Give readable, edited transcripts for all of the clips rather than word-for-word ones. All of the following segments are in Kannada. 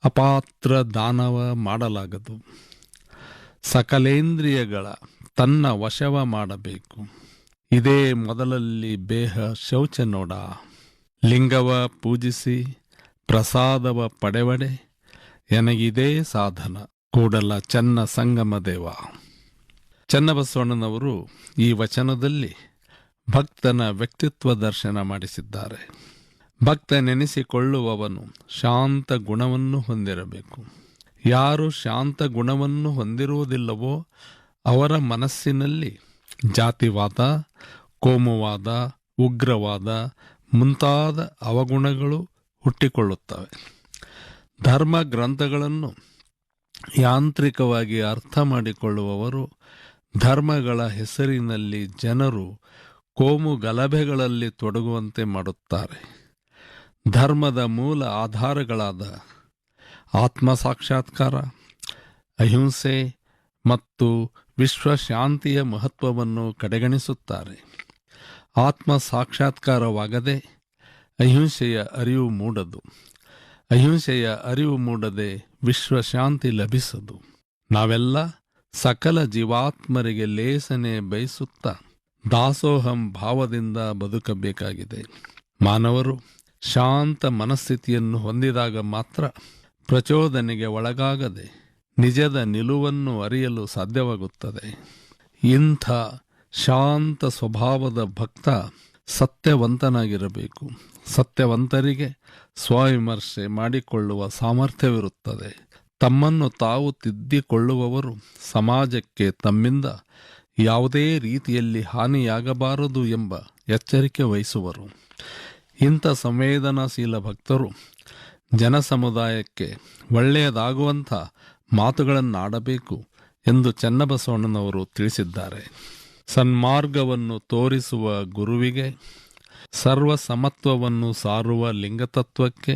ಅಪಾತ್ರ ದಾನವ ಮಾಡಲಾಗದು. ಸಕಲೇಂದ್ರಿಯಗಳ ತನ್ನ ವಶವ ಮಾಡಬೇಕು. ಇದೇ ಮೊದಲಲ್ಲಿ ಬೇಹ ಶೌಚ ನೋಡ. ಲಿಂಗವ ಪೂಜಿಸಿ ಪ್ರಸಾದವ ಪಡೆವಡೆ ಎನಗಿದೇ ಸಾಧನ ಕೂಡಲ ಚೆನ್ನ ಸಂಗಮ ದೇವ. ಚನ್ನಬಸವಣ್ಣನವರು ಈ ವಚನದಲ್ಲಿ ಭಕ್ತನ ವ್ಯಕ್ತಿತ್ವ ದರ್ಶನ ಮಾಡಿಸಿದ್ದಾರೆ. ಭಕ್ತನೆನಿಸಿಕೊಳ್ಳುವವನು ಶಾಂತ ಗುಣವನ್ನು ಹೊಂದಿರಬೇಕು. ಯಾರು ಶಾಂತ ಗುಣವನ್ನು ಹೊಂದಿರುವುದಿಲ್ಲವೋ ಅವರ ಮನಸ್ಸಿನಲ್ಲಿ ಜಾತಿವಾದ, ಕೋಮುವಾದ, ಉಗ್ರವಾದ ಮುಂತಾದ ಅವಗುಣಗಳು ಹುಟ್ಟಿಕೊಳ್ಳುತ್ತವೆ. ಧರ್ಮ ಗ್ರಂಥಗಳನ್ನು ಯಾಂತ್ರಿಕವಾಗಿ ಅರ್ಥ ಮಾಡಿಕೊಳ್ಳುವವರು ಧರ್ಮಗಳ ಹೆಸರಿನಲ್ಲಿ ಜನರು ಕೋಮು ಗಲಭೆಗಳಲ್ಲಿ ತೊಡಗುವಂತೆ ಮಾಡುತ್ತಾರೆ. ಧರ್ಮದ ಮೂಲ ಆಧಾರಗಳಾದ ಆತ್ಮ ಸಾಕ್ಷಾತ್ಕಾರ, ಅಹಿಂಸೆ ಮತ್ತು ವಿಶ್ವಶಾಂತಿಯ ಮಹತ್ವವನ್ನು ಕಡೆಗಣಿಸುತ್ತಾರೆ. ಆತ್ಮ ಸಾಕ್ಷಾತ್ಕಾರವಾಗದೆ ಅಹಿಂಸೆಯ ಅರಿವು ಮೂಡದು. ಅಹಿಂಸೆಯ ಅರಿವು ಮೂಡದೆ ವಿಶ್ವಶಾಂತಿ ಲಭಿಸದು. ನಾವೆಲ್ಲ ಸಕಲ ಜೀವಾತ್ಮರಿಗೆ ಲೇಸನೆ ಬಯಸುತ್ತಾ ದಾಸೋಹಂ ಭಾವದಿಂದ ಬದುಕಬೇಕಾಗಿದೆ. ಮಾನವರು ಶಾಂತ ಮನಸ್ಥಿತಿಯನ್ನು ಹೊಂದಿದಾಗ ಮಾತ್ರ ಪ್ರಚೋದನೆಗೆ ಒಳಗಾಗದೆ ನಿಜದ ನಿಲುವನ್ನು ಅರಿಯಲು ಸಾಧ್ಯವಾಗುತ್ತದೆ. ಇಂಥ ಶಾಂತ ಸ್ವಭಾವದ ಭಕ್ತ ಸತ್ಯವಂತನಾಗಿರಬೇಕು. ಸತ್ಯವಂತರಿಗೆ ಸ್ವವಿಮರ್ಶೆ ಮಾಡಿಕೊಳ್ಳುವ ಸಾಮರ್ಥ್ಯವಿರುತ್ತದೆ. ತಮ್ಮನ್ನು ತಾವು ತಿದ್ದಿಕೊಳ್ಳುವವರು ಸಮಾಜಕ್ಕೆ ತಮ್ಮಿಂದ ಯಾವುದೇ ರೀತಿಯಲ್ಲಿ ಹಾನಿಯಾಗಬಾರದು ಎಂಬ ಎಚ್ಚರಿಕೆ ವಹಿಸುವರು. ಇಂಥ ಸಂವೇದನಾಶೀಲ ಭಕ್ತರು ಜನಸಮುದಾಯಕ್ಕೆ ಒಳ್ಳೆಯದಾಗುವಂಥ ಮಾತುಗಳನ್ನಾಡಬೇಕು ಎಂದು ಚನ್ನಬಸವಣ್ಣನವರು ತಿಳಿಸಿದ್ದಾರೆ. ಸನ್ಮಾರ್ಗವನ್ನು ತೋರಿಸುವ ಗುರುವಿಗೆ, ಸರ್ವಸಮತ್ವವನ್ನು ಸಾರುವ ಲಿಂಗತತ್ವಕ್ಕೆ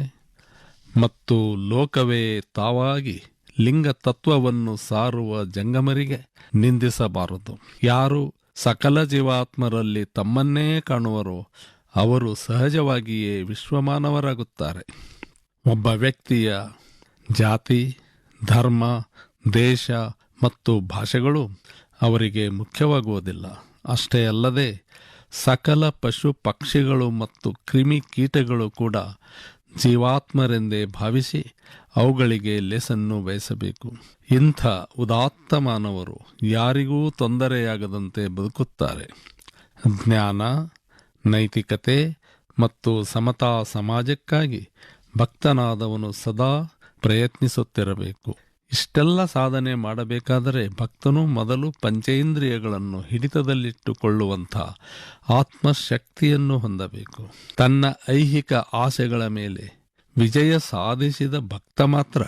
ಮತ್ತು ಲೋಕವೇ ತಾವಾಗಿ ಲಿಂಗತತ್ವವನ್ನು ಸಾರುವ ಜಂಗಮರಿಗೆ ನಿಂದಿಸಬಾರದು. ಯಾರು ಸಕಲ ಜೀವಾತ್ಮರಲ್ಲಿ ತಮ್ಮನ್ನೇ ಕಾಣುವರೋ ಅವರು ಸಹಜವಾಗಿಯೇ ವಿಶ್ವಮಾನವರಾಗುತ್ತಾರೆ. ಒಬ್ಬ ವ್ಯಕ್ತಿಯ ಜಾತಿ, ಧರ್ಮ, ದೇಶ ಮತ್ತು ಭಾಷೆಗಳು ಅವರಿಗೆ ಮುಖ್ಯವಾಗುವುದಿಲ್ಲ. ಅಷ್ಟೇ ಅಲ್ಲದೆ ಸಕಲ ಪಶು ಪಕ್ಷಿಗಳು ಮತ್ತು ಕ್ರಿಮಿ ಕೀಟಗಳು ಕೂಡ ಜೀವಾತ್ಮರೆಂದೇ ಭಾವಿಸಿ ಅವುಗಳಿಗೆ ಲೆಸನ್ನು ಬಯಸಬೇಕು. ಇಂಥ ಉದಾತ್ತ ಮಾನವರು ಯಾರಿಗೂ ತೊಂದರೆಯಾಗದಂತೆ ಬದುಕುತ್ತಾರೆ. ಜ್ಞಾನ, ನೈತಿಕತೆ ಮತ್ತು ಸಮತಾ ಸಮಾಜಕ್ಕಾಗಿ ಭಕ್ತನಾದವನು ಸದಾ ಪ್ರಯತ್ನಿಸುತ್ತಿರಬೇಕು. ಇಷ್ಟೆಲ್ಲ ಸಾಧನೆ ಮಾಡಬೇಕಾದರೆ ಭಕ್ತನು ಮೊದಲು ಪಂಚೇಂದ್ರಿಯಗಳನ್ನು ಹಿಡಿತದಲ್ಲಿಟ್ಟುಕೊಳ್ಳುವಂಥ ಆತ್ಮಶಕ್ತಿಯನ್ನು ಹೊಂದಬೇಕು. ತನ್ನ ಐಹಿಕ ಆಸೆಗಳ ಮೇಲೆ ವಿಜಯ ಸಾಧಿಸಿದ ಭಕ್ತ ಮಾತ್ರ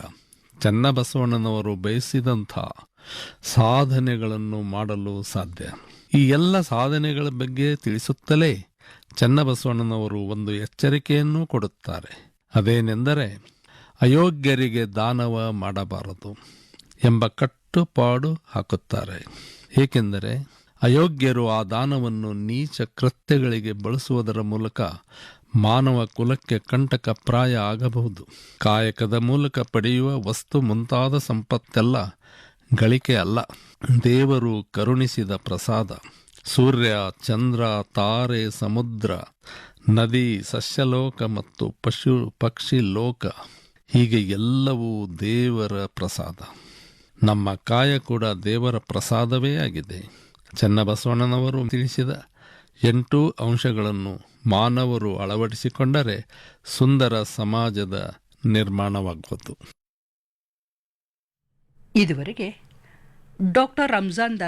ಚನ್ನಬಸವಣ್ಣನವರು ಬಯಸಿದಂಥ ಸಾಧನೆಗಳನ್ನು ಮಾಡಲು ಸಾಧ್ಯ. ಈ ಎಲ್ಲ ಸಾಧನೆಗಳ ಬಗ್ಗೆ ತಿಳಿಸುತ್ತಲೇ ಚನ್ನಬಸವಣ್ಣನವರು ಒಂದು ಎಚ್ಚರಿಕೆಯನ್ನೂ ಕೊಡುತ್ತಾರೆ. ಅದೇನೆಂದರೆ ಅಯೋಗ್ಯರಿಗೆ ದಾನವ ಮಾಡಬಾರದು ಎಂಬ ಕಟ್ಟುಪಾಡು ಹಾಕುತ್ತಾರೆ. ಏಕೆಂದರೆ ಅಯೋಗ್ಯರು ಆ ದಾನವನ್ನು ನೀಚ ಕೃತ್ಯಗಳಿಗೆ ಬಳಸುವುದರ ಮೂಲಕ ಮಾನವ ಕುಲಕ್ಕೆ ಕಂಟಕ ಪ್ರಾಯ ಆಗಬಹುದು. ಕಾಯಕದ ಮೂಲಕ ಪಡೆಯುವ ವಸ್ತು ಮುಂತಾದ ಸಂಪತ್ತೆಲ್ಲ ಗಳಿಕೆ ಅಲ್ಲ, ದೇವರು ಕರುಣಿಸಿದ ಪ್ರಸಾದ. ಸೂರ್ಯ, ಚಂದ್ರ, ತಾರೆ, ಸಮುದ್ರ, ನದಿ, ಸಸ್ಯಲೋಕ ಮತ್ತು ಪಶು ಪಕ್ಷಿ ಲೋಕ, ಹೀಗೆ ಎಲ್ಲವೂ ದೇವರ ಪ್ರಸಾದ. ನಮ್ಮ ಕಾಯ ಕೂಡ ದೇವರ ಪ್ರಸಾದವೇ ಆಗಿದೆ. ಚನ್ನಬಸವಣ್ಣನವರು ತಿಳಿಸಿದ 8 ಅಂಶಗಳನ್ನು ಮಾನವರು ಅಳವಡಿಸಿಕೊಂಡರೆ ಸುಂದರ ಸಮಾಜದ ನಿರ್ಮಾಣವಾಗುವುದು. ಇದುವರೆಗೆ ಡಾಕ್ಟರ್ ರಂಜಾನ್